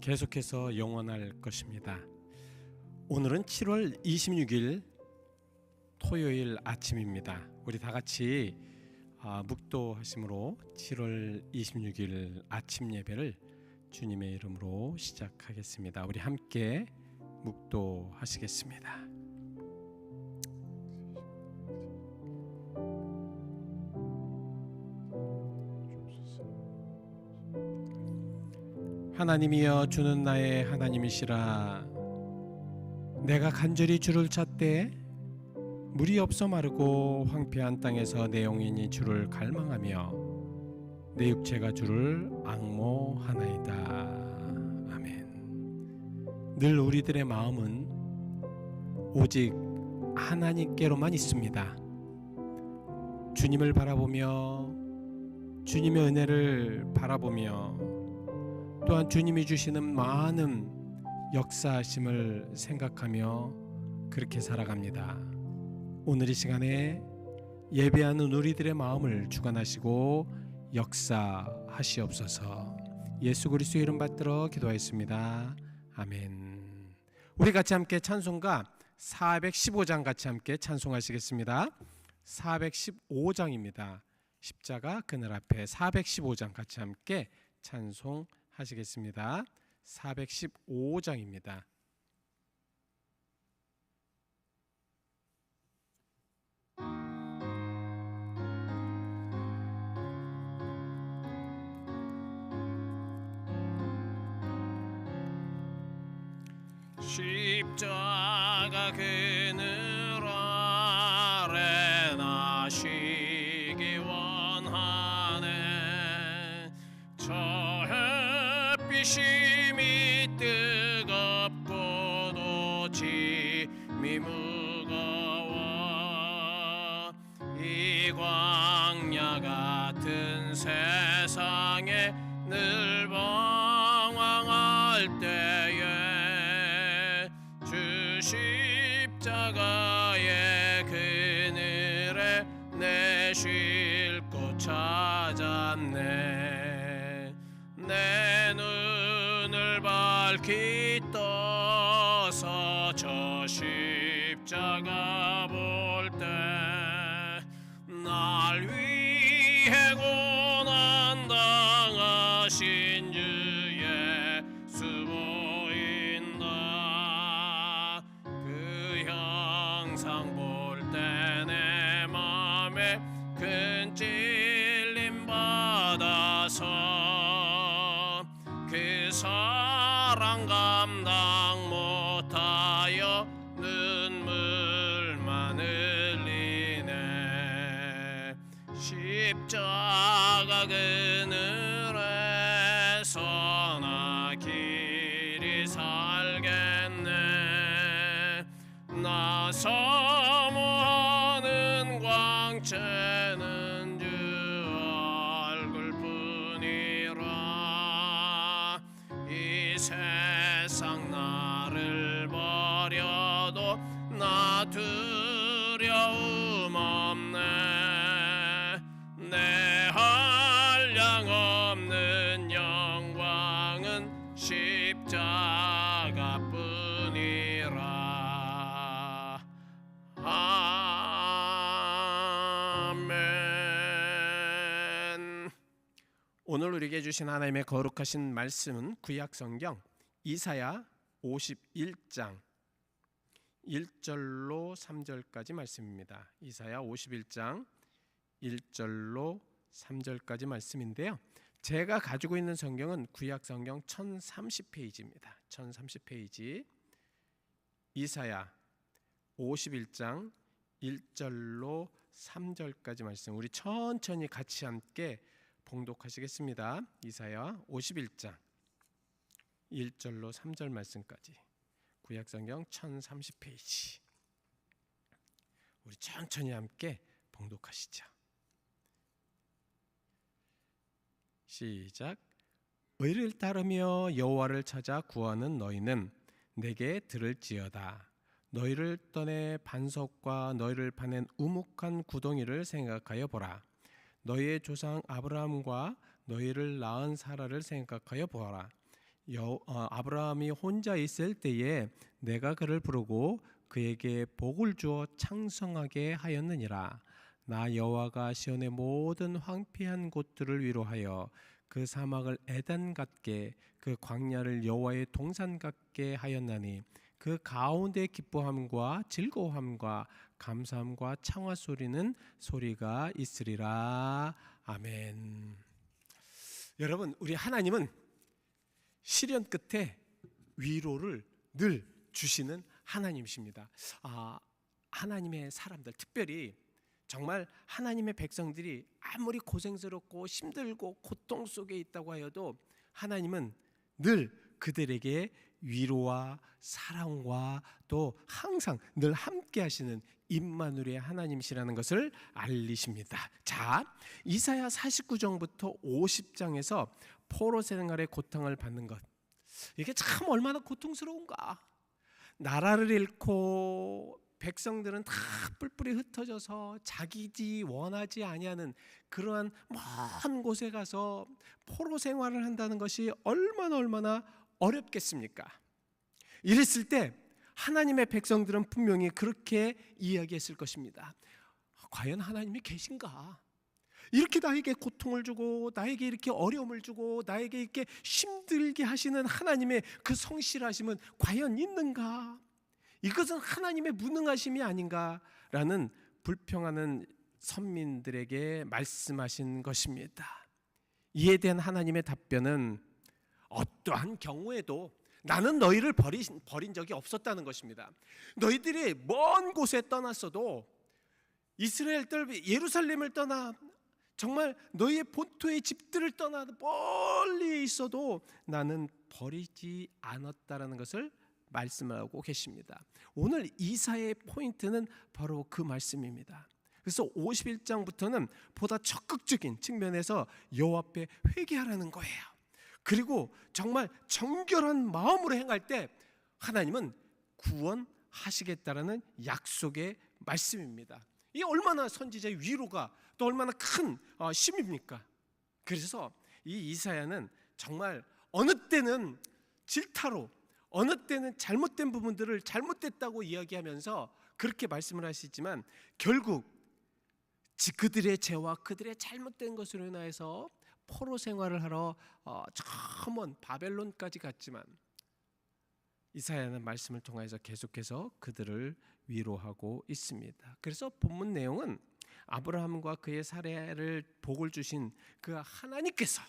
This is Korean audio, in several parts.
계속해서 영원할 것입니다. 오늘은 7월 26일 토요일 아침입니다. 우리 다 같이 묵도하심으로 7월 26일 아침 예배를 주님의 이름으로 시작하겠습니다. 우리 함께 묵도하시겠습니다. 하나님이여, 주는 나의 하나님이시라. 내가 간절히 주를 찾되 물이 없어 마르고 황폐한 땅에서 내 영혼이 주를 갈망하며 내 육체가 주를 앙모하나이다. 아멘. 늘 우리들의 마음은 오직 하나님께로만 있습니다. 주님을 바라보며 주님의 은혜를 바라보며 또한 주님이 주시는 많은 역사하심을 생각하며 그렇게 살아갑니다. 오늘 이 시간에 예배하는 우리들의 마음을 주관하시고 역사하시옵소서. 예수 그리스도의 이름 받들어 기도하였습니다. 아멘. 우리 같이 함께 찬송가 415장 같이 함께 찬송하시겠습니다. 415장입니다. 십자가 그늘 앞에 415장 같이 함께 찬송하시겠습니다. 415장입니다. 십자가 그늘 아래 나시기 원하네. 저 햇빛이 뜨겁고도 짐이 무거워 이 광야 같은 세상에 늘 방황할 때에 주 십자가의 그늘에 내 쉴 곳 찾았네. 내 눈을 밝히 떠서 저 십자가 볼 때 날 위해 고난 당하신 주 예수 보인다. 그 형상 볼 때 내 맘에 큰 찔림 받아서 그 사랑 감당 못하여 눈물만 흘리네. 십자가 그늘에서 나 길이 살겠네. 나 사모하는 광채는 주 얼굴뿐이라. 이 세상 나를 버려도 나 두려움 없네. 내 한량 없는 영광은 십자가뿐이라. 아멘. 오늘 우리에게 주신 하나님의 거룩하신 말씀은 구약성경 이사야 51장 1절로 3절까지 말씀입니다. 이사야 51장 1절로 3절까지 말씀인데요. 제가 가지고 있는 성경은 구약성경 1030페이지입니다. 1030페이지 이사야 51장 1절로 3절까지 말씀, 우리 천천히 같이 함께 봉독하시겠습니다. 이사야 51장 1절로 3절 말씀까지 구약성경 1030페이지 우리 천천히 함께 봉독하시죠. 시작. 의를 따르며 여호와를 찾아 구하는 너희는 내게 들을지어다. 너희를 떠내 반석과 너희를 파낸 우묵한 구덩이를 생각하여 보라. 너희의 조상 아브라함과 너희를 낳은 사라를 생각하여 보아라. 아브라함이 혼자 있을 때에 내가 그를 부르고 그에게 복을 주어 창성하게 하였느니라. 나 여호와가 시온의 모든 황폐한 곳들을 위로하여 그 사막을 에덴 같게 그 광야를 여호와의 동산 같게 하였나니 그 가운데 기뻐함과 즐거움과 감사함과 창화 소리는 소리가 있으리라. 아멘. 여러분, 우리 하나님은 시련 끝에 위로를 늘 주시는 하나님이십니다. 하나님의 사람들, 특별히 정말 하나님의 백성들이 아무리 고생스럽고 힘들고 고통 속에 있다고 하여도 하나님은 늘 그들에게 위로와 사랑과 또 항상 늘 함께 하시는 임마누엘의 하나님이시라는 것을 알리십니다. 자, 이사야 49장부터 50장에서 포로 생활의 고통을 받는 것, 이게 참 얼마나 고통스러운가. 나라를 잃고 백성들은 다 뿔뿔이 흩어져서 자기지 원하지 아니하는 그러한 먼 곳에 가서 포로 생활을 한다는 것이 얼마나 어렵겠습니까? 이랬을 때 하나님의 백성들은 분명히 그렇게 이야기했을 것입니다. 과연 하나님이 계신가? 이렇게 나에게 고통을 주고 나에게 이렇게 어려움을 주고 나에게 이렇게 힘들게 하시는 하나님의 그 성실하심은 과연 있는가? 이것은 하나님의 무능하심이 아닌가라는 불평하는 선민들에게 말씀하신 것입니다. 이에 대한 하나님의 답변은 어떠한 경우에도 나는 너희를 버린 적이 없었다는 것입니다. 너희들이 먼 곳에 떠났어도 이스라엘 예루살렘을 떠나 정말 너희의 본토의 집들을 떠나 멀리 있어도 나는 버리지 않았다라는 것을 말씀하고 계십니다. 오늘 이사야의 포인트는 바로 그 말씀입니다. 그래서 51장부터는 보다 적극적인 측면에서 여호와 앞에 회개하라는 거예요. 그리고 정말 정결한 마음으로 행할 때 하나님은 구원하시겠다라는 약속의 말씀입니다. 이게 얼마나 선지자의 위로가 또 얼마나 큰 힘입니까? 그래서 이 이사야는 정말 어느 때는 질타로, 어느 때는 잘못된 부분들을 잘못됐다고 이야기하면서 그렇게 말씀을 하시지만 결국 그들의 죄와 그들의 잘못된 것으로 인하여서 포로 생활을 하러 저 먼 바벨론까지 갔지만 이사야는 말씀을 통해서 계속해서 그들을 위로하고 있습니다. 그래서 본문 내용은 아브라함과 그의 사례를 복을 주신 그 하나님께서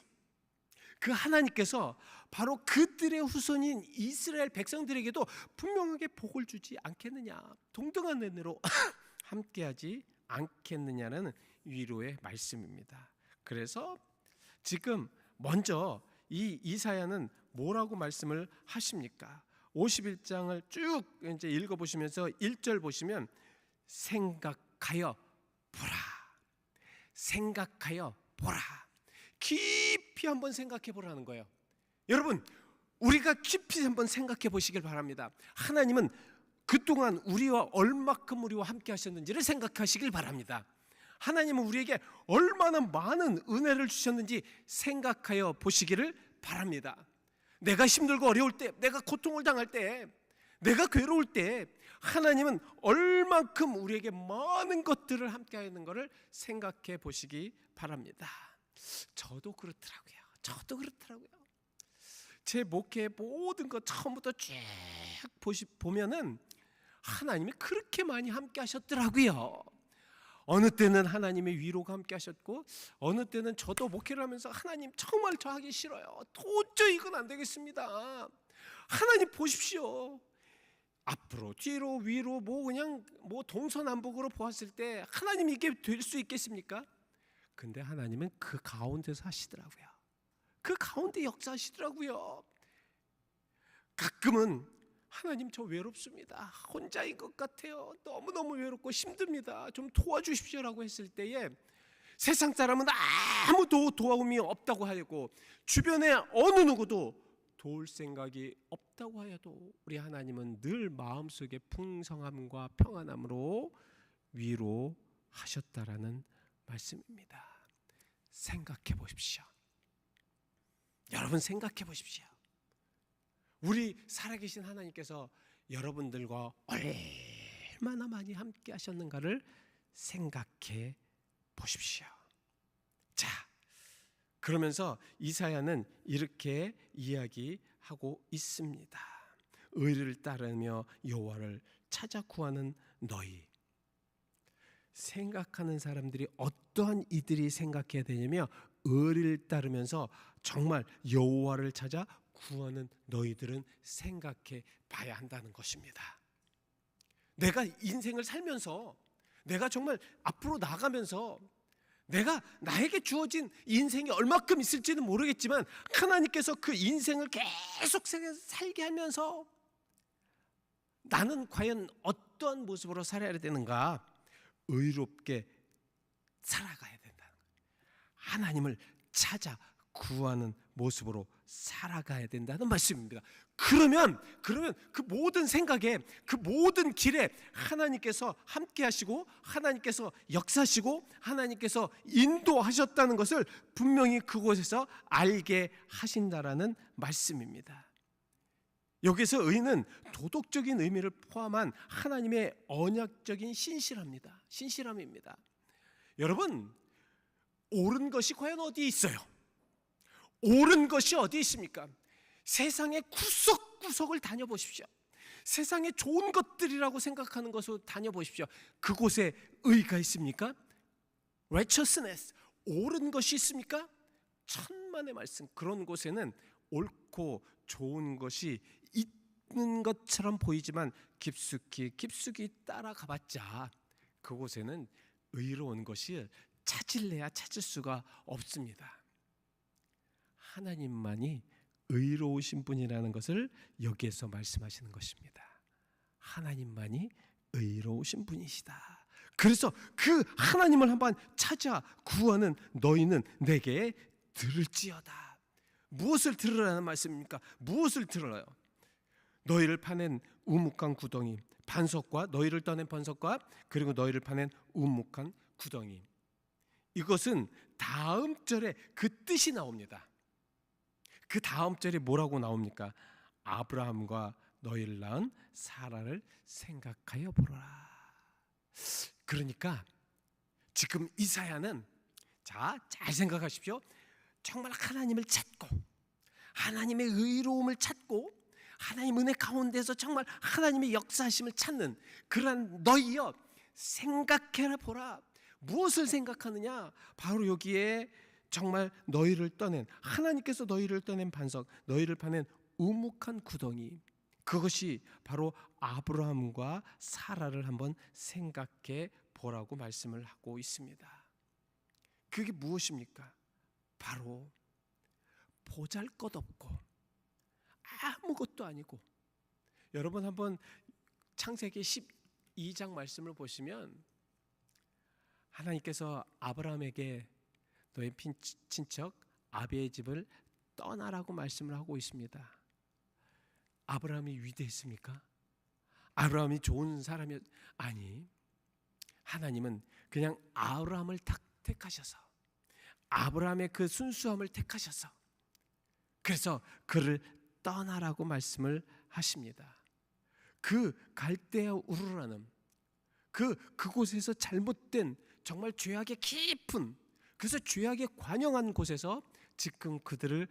바로 그들의 후손인 이스라엘 백성들에게도 분명하게 복을 주지 않겠느냐, 동등한 은혜로 함께하지 않겠느냐는 위로의 말씀입니다. 그래서 지금 먼저 이 이사야는 뭐라고 말씀을 하십니까? 51장을 쭉 이제 읽어보시면서 1절 보시면 생각하여 보라. 깊이 한번 생각해 보라는 거예요. 여러분, 우리가 깊이 한번 생각해 보시길 바랍니다. 하나님은 그동안 우리와 얼마큼 우리와 함께 하셨는지를 생각하시길 바랍니다. 하나님은 우리에게 얼마나 많은 은혜를 주셨는지 생각하여 보시기를 바랍니다. 내가 힘들고 어려울 때, 내가 고통을 당할 때, 내가 괴로울 때 하나님은 얼만큼 우리에게 많은 것들을 함께 하는 것을 생각해 보시기 바랍니다. 저도 그렇더라고요. 제 목회의 모든 것 처음부터 쭉 보면은 하나님이 그렇게 많이 함께 하셨더라고요. 어느 때는 하나님의 위로가 함께 하셨고 어느 때는 저도 목회를 하면서 하나님 정말 저 하기 싫어요. 도저히 이건 안 되겠습니다. 하나님 보십시오. 앞으로 뒤로 위로 그냥 동서남북으로 보았을 때 하나님 이게 될 수 있겠습니까? 근데 하나님은 그 가운데서 하시더라고요. 그 가운데 역사하시더라고요. 가끔은 하나님 저 외롭습니다. 혼자인 것 같아요. 너무너무 외롭고 힘듭니다. 좀 도와주십시오라고 했을 때에 세상 사람은 아무도 도움이 없다고 하고 주변에 어느 누구도 도울 생각이 없다고 하여도 우리 하나님은 늘 마음속에 풍성함과 평안함으로 위로하셨다라는 말씀입니다. 생각해 보십시오. 여러분 생각해 보십시오. 우리 살아계신 하나님께서 여러분들과 얼마나 많이 함께 하셨는가를 생각해 보십시오. 자, 그러면서 이사야는 이렇게 이야기하고 있습니다. 의를 따르며 여호와를 찾아 구하는 너희. 생각하는 사람들이 어떠한 이들이 생각해야 되냐면, 의를 따르면서 정말 여호와를 찾아 구하는 너희들은 생각해 봐야 한다는 것입니다. 내가 인생을 살면서, 내가 정말 앞으로 나가면서 내가 나에게 주어진 인생이 얼마큼 있을지는 모르겠지만 하나님께서 그 인생을 계속 살게 하면서 나는 과연 어떠한 모습으로 살아야 되는가? 의롭게 살아가야 된다는 거예요. 하나님을 찾아 구하는 모습으로 살아가야 된다는 말씀입니다. 그러면 그 모든 생각에, 그 모든 길에 하나님께서 함께 하시고 하나님께서 역사하시고 하나님께서 인도하셨다는 것을 분명히 그곳에서 알게 하신다라는 말씀입니다. 여기서 의는 도덕적인 의미를 포함한 하나님의 언약적인 신실함입니다. 여러분, 옳은 것이 과연 어디에 있어요? 옳은 것이 어디 있습니까? 세상의 구석구석을 다녀보십시오. 세상에 좋은 것들이라고 생각하는 곳을 다녀보십시오. 그곳에 의가 있습니까? righteousness, 옳은 것이 있습니까? 천만의 말씀, 그런 곳에는 옳고 좋은 것이 있는 것처럼 보이지만 깊숙이 따라가봤자 그곳에는 의로운 것이 찾을래야 찾을 수가 없습니다. 하나님만이 의로우신 분이라는 것을 여기에서 말씀하시는 것입니다. 하나님만이 의로우신 분이시다. 그래서 그 하나님을 한번 찾아 구하는 너희는 내게 들을지어다. 무엇을 들으라는 말씀입니까? 무엇을 들어요? 너희를 파낸 우묵한 구덩이, 반석과 너희를 떠낸 반석과 그리고 너희를 파낸 우묵한 구덩이. 이것은 다음 절에 그 뜻이 나옵니다. 그 다음 절에 뭐라고 나옵니까? 아브라함과 너희를 낳은 사라를 생각하여 보라. 그러니까 지금 이사야는, 자, 잘 생각하십시오. 정말 하나님을 찾고 하나님의 의로움을 찾고 하나님 은혜 가운데서 정말 하나님의 역사하심을 찾는 그러한 너희여, 생각해라 보라. 무엇을 생각하느냐? 바로 여기에 정말 너희를 떠낸, 하나님께서 너희를 떠낸 반석, 너희를 파낸 우묵한 구덩이, 그것이 바로 아브라함과 사라를 한번 생각해 보라고 말씀을 하고 있습니다. 그게 무엇입니까? 바로 보잘것없고 아무것도 아니고, 여러분 한번 창세기 12장 말씀을 보시면 하나님께서 아브라함에게 너의 친척 아비의 집을 떠나라고 말씀을 하고 있습니다. 아브라함이 위대했습니까? 아브라함이 좋은 사람이 아니, 하나님은 그냥 아브라함을 택하셔서, 아브라함의 그 순수함을 택하셔서, 그래서 그를 떠나라고 말씀을 하십니다. 그 갈대아 우르라는 그곳에서 잘못된 정말 죄악의 깊은, 그래서 죄악에 관영한 곳에서 지금 그들을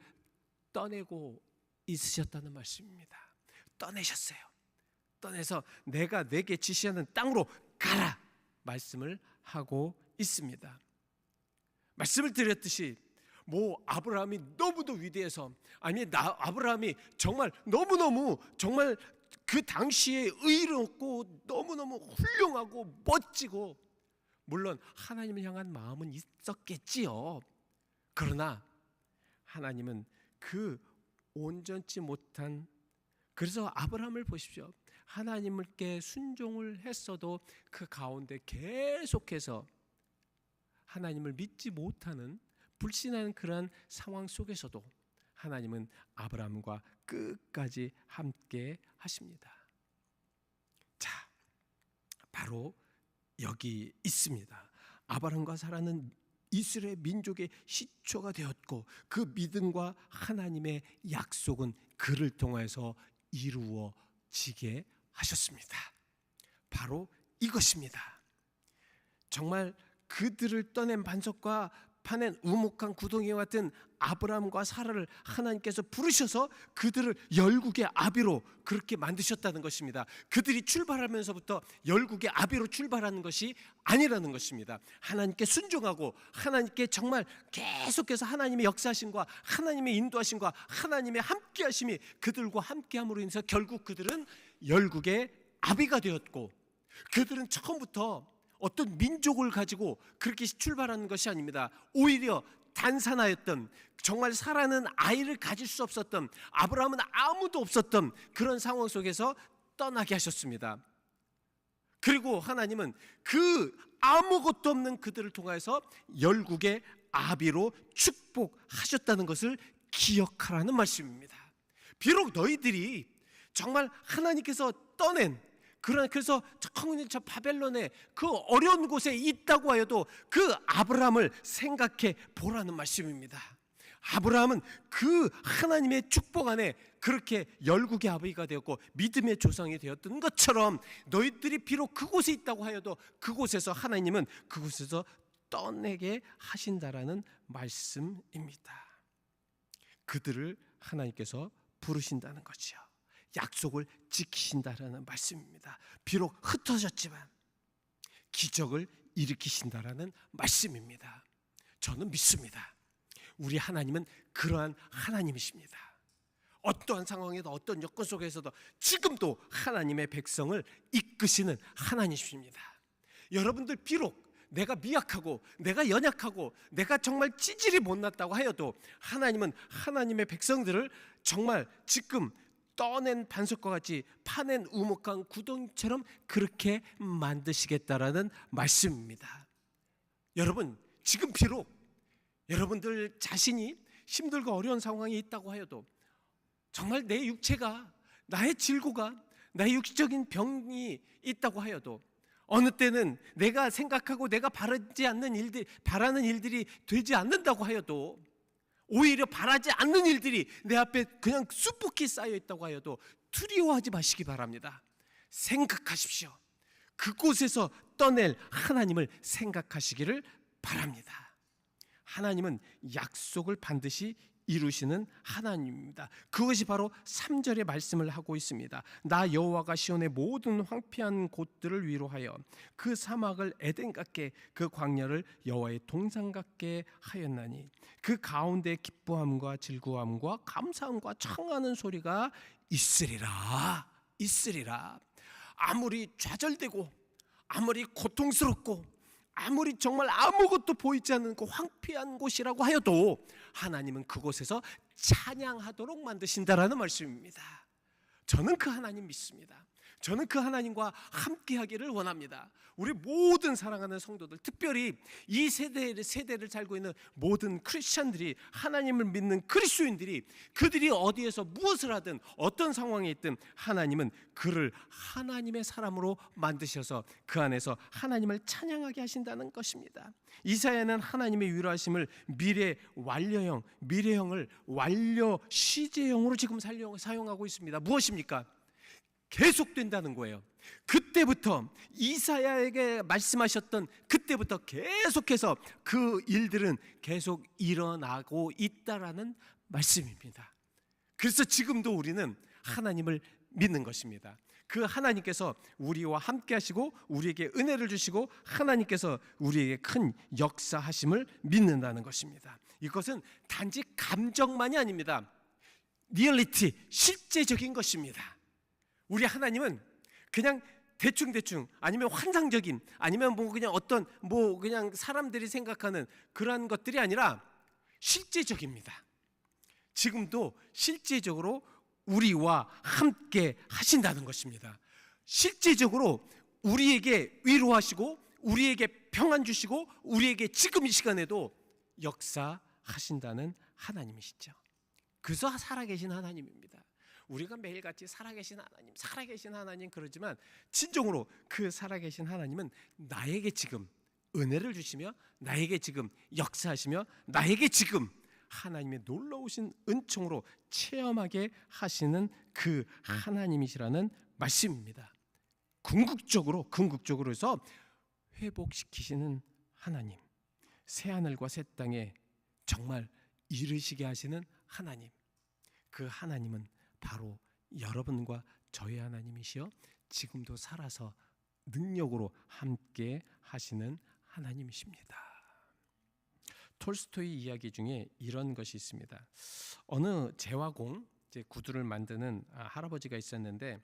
떠내고 있으셨다는 말씀입니다. 떠내셨어요. 떠내서 내가 내게 지시하는 땅으로 가라 말씀을 하고 있습니다. 말씀을 드렸듯이 아브라함이 너무도 위대해서, 아니 아브라함이 정말 너무너무 정말 그 당시에 의롭고 너무너무 훌륭하고 멋지고, 물론 하나님을 향한 마음은 있었겠지요. 그러나 하나님은 그 온전치 못한, 그래서 아브라함을 보십시오. 하나님께 순종을 했어도 그 가운데 계속해서 하나님을 믿지 못하는, 불신하는 그러한 상황 속에서도 하나님은 아브라함과 끝까지 함께 하십니다. 자, 바로 여기 있습니다. 아브라함과 사라는 이스라엘 민족의 시초가 되었고 그 믿음과 하나님의 약속은 그를 통해서 이루어지게 하셨습니다. 바로 이것입니다. 정말 그들을 떠낸 반석과 파낸 우묵한 구덩이와 같은 아브라함과 사라를 하나님께서 부르셔서 그들을 열국의 아비로 그렇게 만드셨다는 것입니다. 그들이 출발하면서부터 열국의 아비로 출발하는 것이 아니라는 것입니다. 하나님께 순종하고 하나님께 정말 계속해서 하나님의 역사하심과 하나님의 인도하심과 하나님의 함께하심이 그들과 함께함으로 인해서 결국 그들은 열국의 아비가 되었고, 그들은 처음부터 어떤 민족을 가지고 그렇게 출발하는 것이 아닙니다. 오히려 단산하였던, 정말 사라는 아이를 가질 수 없었던, 아브라함은 아무도 없었던 그런 상황 속에서 떠나게 하셨습니다. 그리고 하나님은 그 아무것도 없는 그들을 통해서 열국의 아비로 축복하셨다는 것을 기억하라는 말씀입니다. 비록 너희들이 정말 하나님께서 떠낸, 그래서 저 바벨론의 그 어려운 곳에 있다고 하여도 그 아브라함을 생각해 보라는 말씀입니다. 아브라함은 그 하나님의 축복 안에 그렇게 열국의 아버지가 되었고 믿음의 조상이 되었던 것처럼 너희들이 비록 그곳에 있다고 하여도 그곳에서 하나님은 그곳에서 떠내게 하신다라는 말씀입니다. 그들을 하나님께서 부르신다는 거죠. 약속을 지키신다라는 말씀입니다. 비록 흩어졌지만 기적을 일으키신다라는 말씀입니다. 저는 믿습니다. 우리 하나님은 그러한 하나님이십니다. 어떠한 상황에도 어떤 여건 속에서도 지금도 하나님의 백성을 이끄시는 하나님이십니다. 여러분들 비록 내가 미약하고 내가 연약하고 내가 정말 찌질이 못났다고 하여도 하나님은 하나님의 백성들을 정말 지금 떠낸 반석과 같이 파낸 우묵한 구덩이처럼 그렇게 만드시겠다라는 말씀입니다. 여러분, 지금 비록 여러분들 자신이 힘들고 어려운 상황에 있다고 하여도 정말 내 육체가, 나의 질고가, 나의 육적인 병이 있다고 하여도 어느 때는 내가 생각하고 내가 바라는 일들이 되지 않는다고 하여도, 오히려 바라지 않는 일들이 내 앞에 그냥 수북히 쌓여 있다고 하여도 두려워하지 마시기 바랍니다. 생각하십시오. 그곳에서 떠낼 하나님을 생각하시기를 바랍니다. 하나님은 약속을 반드시 이루시는 하나님입니다. 그것이 바로 3절의 말씀을 하고 있습니다. 나 여호와가 시온의 모든 황폐한 곳들을 위로하여 그 사막을 에덴 같게 그 광야를 여호와의 동산 같게 하였나니 그 가운데 기뻐함과 즐거움과 감사함과 청하는 소리가 있으리라. 아무리 좌절되고 아무리 고통스럽고 아무리 정말 아무것도 보이지 않는 그 황폐한 곳이라고 하여도 하나님은 그곳에서 찬양하도록 만드신다라는 말씀입니다. 저는 그 하나님 믿습니다. 저는 그 하나님과 함께 하기를 원합니다. 우리 모든 사랑하는 성도들, 특별히 이 세대를 살고 있는 모든 크리스찬들이, 하나님을 믿는 그리스도인들이, 그들이 어디에서 무엇을 하든 어떤 상황에 있든 하나님은 그를 하나님의 사람으로 만드셔서 그 안에서 하나님을 찬양하게 하신다는 것입니다. 이사야는 하나님의 위로하심을 미래형을 완료 시제형으로 지금 사용하고 있습니다. 무엇입니까? 계속된다는 거예요. 그때부터 이사야에게 말씀하셨던 그때부터 계속해서 그 일들은 계속 일어나고 있다라는 말씀입니다. 그래서 지금도 우리는 하나님을 믿는 것입니다. 그 하나님께서 우리와 함께 하시고 우리에게 은혜를 주시고 하나님께서 우리에게 큰 역사하심을 믿는다는 것입니다. 이것은 단지 감정만이 아닙니다. 리얼리티, 실제적인 것입니다. 우리 하나님은 그냥 대충 아니면 환상적인, 아니면 그냥 어떤 그냥 사람들이 생각하는 그러한 것들이 아니라 실제적입니다. 지금도 실제적으로 우리와 함께 하신다는 것입니다. 실제적으로 우리에게 위로하시고 우리에게 평안 주시고 우리에게 지금 이 시간에도 역사하신다는 하나님이시죠. 그래서 살아계신 하나님입니다. 우리가 매일같이 살아계신 하나님 그러지만 진정으로 그 살아계신 하나님은 나에게 지금 은혜를 주시며 나에게 지금 역사하시며 나에게 지금 하나님의 놀라우신 은총으로 체험하게 하시는 그 하나님이시라는 말씀입니다. 궁극적으로 해서 회복시키시는 하나님, 새하늘과 새 땅에 정말 이르시게 하시는 하나님, 그 하나님은 바로 여러분과 저의 하나님이시여 지금도 살아서 능력으로 함께 하시는 하나님이십니다. 톨스토이 이야기 중에 이런 것이 있습니다. 어느 제화공, 구두를 만드는 할아버지가 있었는데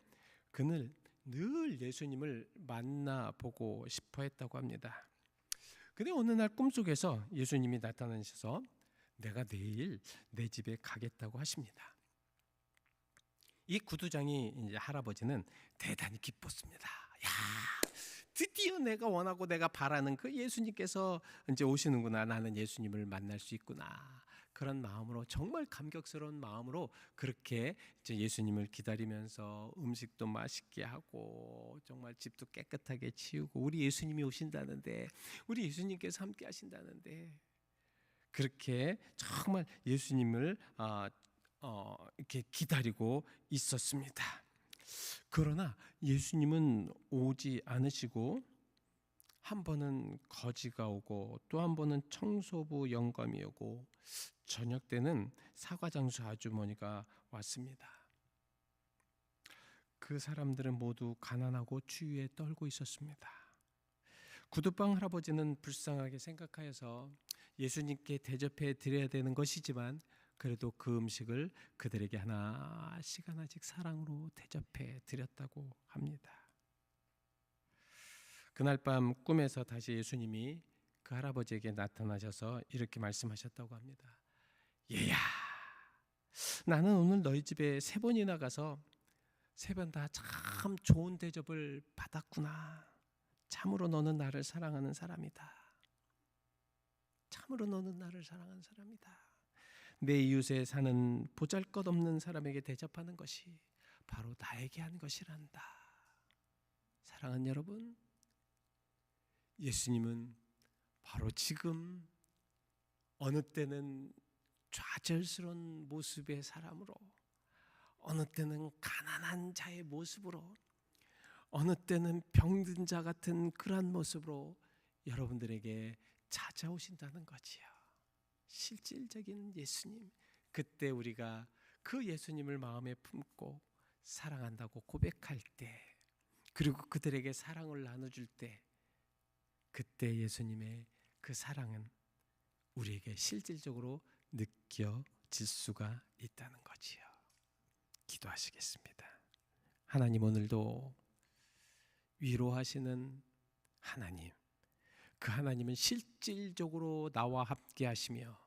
그는 늘 예수님을 만나보고 싶어 했다고 합니다. 근데 어느 날 꿈속에서 예수님이 나타나셔서 내가 내일 내 집에 가겠다고 하십니다. 이 구두장이 이제 할아버지는 대단히 기뻤습니다. 야, 드디어 내가 원하고 내가 바라는 그 예수님께서 이제 오시는구나. 나는 예수님을 만날 수 있구나. 그런 마음으로 정말 감격스러운 마음으로 그렇게 이제 예수님을 기다리면서 음식도 맛있게 하고 정말 집도 깨끗하게 치우고 우리 예수님이 오신다는데 우리 예수님께서 함께 하신다는데 그렇게 정말 예수님을 이렇게 기다리고 있었습니다. 그러나 예수님은 오지 않으시고 한 번은 거지가 오고 또 한 번은 청소부 영감이 오고 저녁 때는 사과장수 아주머니가 왔습니다. 그 사람들은 모두 가난하고 추위에 떨고 있었습니다. 구두방 할아버지는 불쌍하게 생각하여서 예수님께 대접해 드려야 되는 것이지만 그래도 그 음식을 그들에게 하나씩 사랑으로 대접해 드렸다고 합니다. 그날 밤 꿈에서 다시 예수님이 그 할아버지에게 나타나셔서 이렇게 말씀하셨다고 합니다. 얘야, 나는 오늘 너희 집에 3번이나 가서 3번 다 참 좋은 대접을 받았구나. 참으로 너는 나를 사랑하는 사람이다. 참으로 너는 나를 사랑하는 사람이다. 내 이웃에 사는 보잘것없는 사람에게 대접하는 것이 바로 나에게 한 것이란다. 사랑하는 여러분, 예수님은 바로 지금 어느 때는 좌절스러운 모습의 사람으로, 어느 때는 가난한 자의 모습으로, 어느 때는 병든 자 같은 그러한 모습으로 여러분들에게 찾아오신다는 거지요. 실질적인 예수님, 그때 우리가 그 예수님을 마음에 품고 사랑한다고 고백할 때, 그리고 그들에게 사랑을 나눠줄 때, 그때 예수님의 그 사랑은 우리에게 실질적으로 느껴질 수가 있다는 거지요. 기도하시겠습니다. 하나님, 오늘도 위로하시는 하나님, 그 하나님은 실질적으로 나와 함께 하시며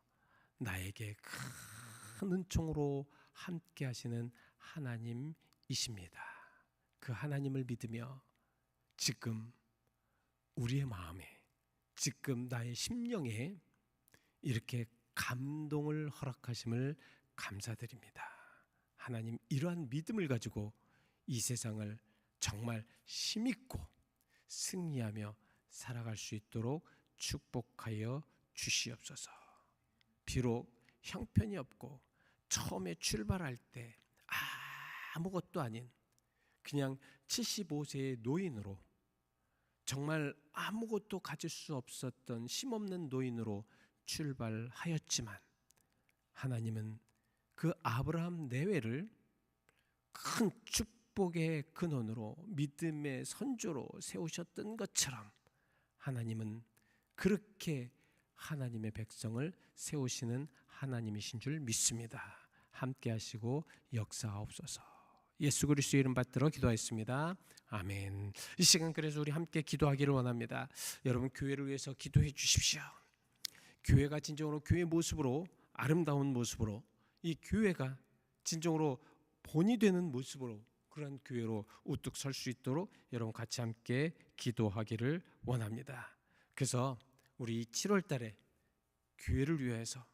나에게 큰 은총으로 함께 하시는 하나님이십니다. 그 하나님을 믿으며 지금 우리의 마음에, 지금 나의 심령에 이렇게 감동을 허락하심을 감사드립니다. 하나님, 이러한 믿음을 가지고 이 세상을 정말 힘있고 승리하며 살아갈 수 있도록 축복하여 주시옵소서. 비록 형편이 없고 처음에 출발할 때 아무것도 아닌 그냥 75세의 노인으로, 정말 아무것도 가질 수 없었던 힘없는 노인으로 출발하였지만 하나님은 그 아브라함 내외를 큰 축복의 근원으로 믿음의 선조로 세우셨던 것처럼 하나님은 그렇게 하나님의 백성을 세우시는 하나님이신 줄 믿습니다. 함께 하시고 역사하옵소서. 예수 그리스도의 이름 받들어 기도하였습니다. 아멘. 이 시간 그래서 우리 함께 기도하기를 원합니다. 여러분, 교회를 위해서 기도해 주십시오. 교회가 진정으로 교회의 모습으로, 아름다운 모습으로, 이 교회가 진정으로 본이 되는 모습으로, 그런 교회로 우뚝 설 수 있도록 여러분 같이 함께 기도하기를 원합니다. 그래서 우리 7월 달에 교회를 위해서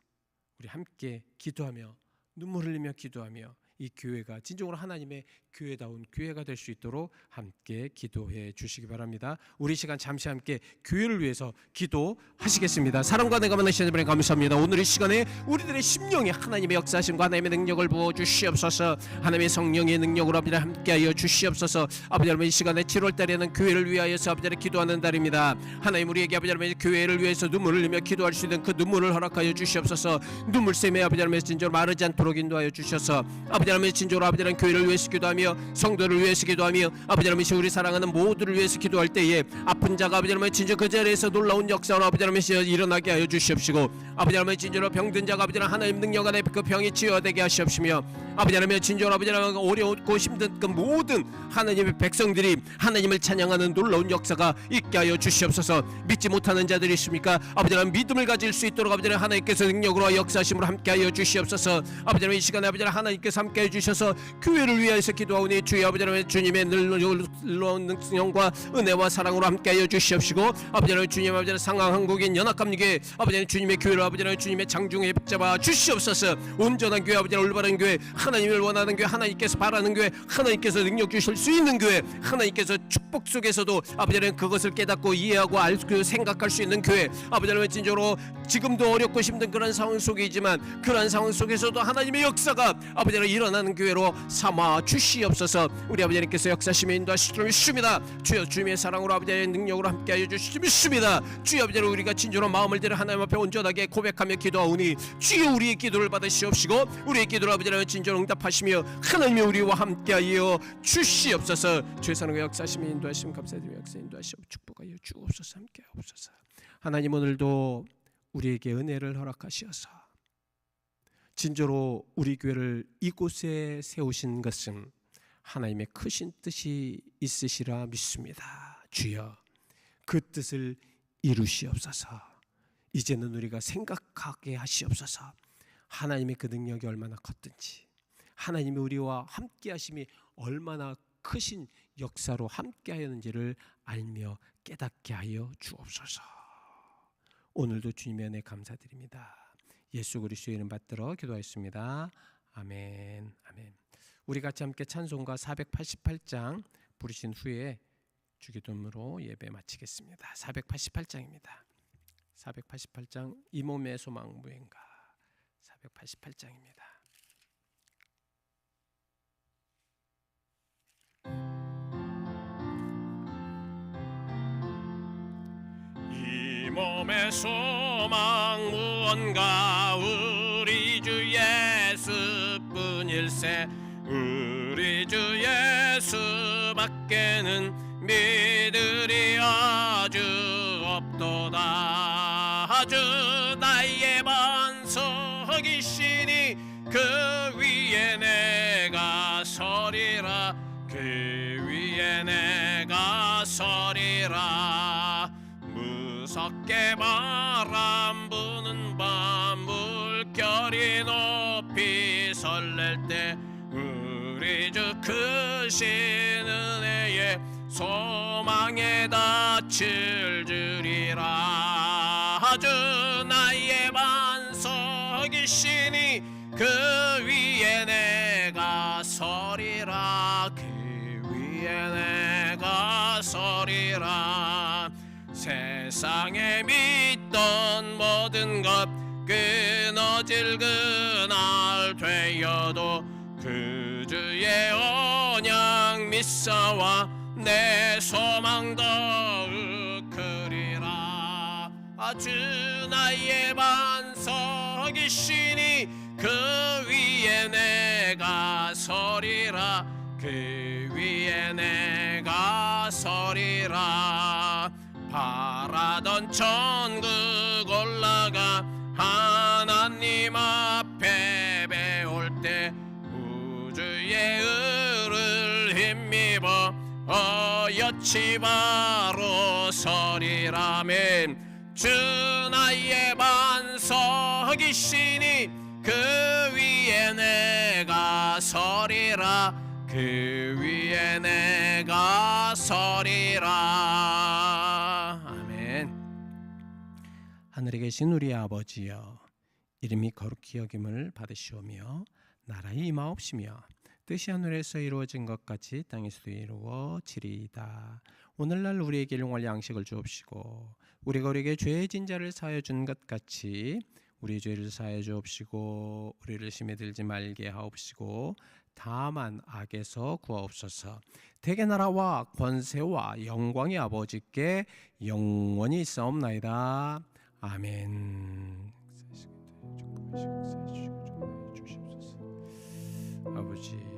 우리 함께 기도하며 눈물 흘리며 기도하며 이 교회가 진정으로 하나님의 교회다운 교회가 될 수 있도록 함께 기도해 주시기 바랍니다. 우리 시간 잠시 함께 교회를 위해서 기도하시겠습니다. 사랑과 내가 만나시는 분에 감사합니다. 오늘 이 시간에 우리들의 심령에 하나님의 역사하심과 하나님의 능력을 부어 주시옵소서. 하나님의 성령의 능력으로 아버지 함께하여 주시옵소서. 아버지 여러분, 이 시간에 7월 달에는 교회를 위하여서 아버지 기도하는 달입니다. 하나님, 우리에게 아버지 여러분 교회를 위해서 눈물을 흘리며 기도할 수 있는 그 눈물을 허락하여 주시옵소서. 눈물샘에 아버지 여러분 진정으로 마르지 않도록 인도하여 주셔서 아버지 여러분 진정으로 아버지 여러분 교회를 위해서 기도하며 성도를 위해서 기도하며 아버지 여러분 우리 사랑하는 모두를 위해서 기도할 때에 아픈 자가 아버지 여러분 진정 그 자리에서 놀라운 역사로 아버지 여러분 일어나게 하여 주시옵시고 아버지 여러분 진정으로 병든 자가 아버지 여러분 하나님 능력 안에 그 병이 치유되게 하시옵시며 아버지 여러분 진정으로 아버지 여러분 어려웠고 힘든 그 모든 하나님의 백성들이 하나님을 찬양하는 놀라운 역사가 있게 하여 주시옵소서. 믿지 못하는 자들이 있습니까? 아버지 하나님 믿음을 가질 수 있도록 아버지 하나님 하나님께서 능력으로 역사하심으로 함께하여 주시옵소서. 아버지 하나님 이 시간에 아버지 하나님 하나님께서 함께해 주셔서 교회를 위하여서 기도하오니 주여 아버지 하나님 주님의 놀라운 능력과 은혜와 사랑으로 함께하여 주시옵시고 아버지 하나님 주님 아버지 하나님 상황 한국인 연합감리교회 아버지 하나님 주님의 교회를 아버지 하나님 주님의 장중에 붙잡아 주시옵소서. 온전한 교회 아버지 하나님 올바른 교회 하나님을 원하는 교회 하나님께서 바라는 교회 하나님께서 능력 주실 수 있는 교회 하나님께서 축복 속에서도 아버지 하나님 그것을 깨닫고 이해하고 알고 생각할 수 있는 교회 아버지 하나님 진정으로 지금도 어렵고 힘든 그런 상황 속이지만 그런 상황 속에서도 하나님의 역사가 아버지 하나님 일어나는 교회로 삼아 주시옵소서. 우리 아버지 하나님께서 역사심에 인도하시기를 믿습니다. 주여 주님의 사랑으로 아버지 하나님의 능력으로 함께하여 주시기 믿습니다. 주여 아버지 하나님 우리가 진정으로 마음을 들여 하나님 앞에 온전하게 고백하며 기도하오니 주여 우리의 기도를 받으시옵시고 우리의 기도를 아버지 하나님 진정으로 응답하시며 하나님이 우리와 함께하여 주시옵소서. 주의 사랑과 역사심에 인도하시면 감사드리며 역사 인도하시고 축복하여 주옵소서. 함께하옵소서. 하나님 오늘도 우리에게 은혜를 허락하시어서 진정으로 우리 교회를 이곳에 세우신 것은 하나님의 크신 뜻이 있으시라 믿습니다. 주여 그 뜻을 이루시옵소서. 이제는 우리가 생각하게 하시옵소서. 하나님의 그 능력이 얼마나 컸든지 하나님이 우리와 함께 하심이 얼마나 크신 역사로 함께 하였는지를 알며 깨닫게 하여 주옵소서. 오늘도 주님의 은혜 감사드립니다. 예수 그리스도의 이름 받들어 기도하였습니다. 아멘. 아멘. 우리 같이 함께 찬송가 488장 부르신 후에 주기도문으로 예배 마치겠습니다. 488장입니다. 488장 이 몸의 소망 무엔가 488장입니다. 이 몸의 소망 무언가 우리 주 예수뿐일세 우리 주 예수밖에는 믿으리 아주 없도다. 아주 나의 반석이시니 그 위에 내가 서리라 그 위에 내가 서리라. 무섭게 바람 부는 밤 물결이 높이 설렐 때 우리 주 크신 은혜에 소망에 닿칠 줄이라. 아주 나의 반석이시니 그 위에 내가 서리라 그 위에 내가 서리라. 세상에 믿던 모든 것 끊어질 그날 되어도 그 주의 언약 믿사와 내 소망 더욱 크리라. 아주 나의 반석이시니 그 위에 내가 서리라 그 위에 내가 서리라. 바라던 천국 올라가 하나님 앞에 배울 때 우주의 을을 힘입어 어여치 바로 서리라멘. 주 나의 반석이시니 그 위에 내가 서리라 그 위에 내가 서리라. 아멘. 하늘에 계신 우리 아버지여 이름이 거룩히 여김을 받으시오며 나라의 임하옵시며 뜻이 하늘에서 이루어진 것 같이 땅에서도 이루어지리이다. 오늘날 우리에게 일용할 양식을 주옵시고 우리가 우리에게 죄 진 자를 사하여 준 것 같이 우리 죄를 사하여 주옵시고 우리를 심에 들지 말게 하옵시고 다만 악에서 구하옵소서. 대개 나라와 권세와 영광이 아버지께 영원히 있사옵나이다. 아멘. 아버지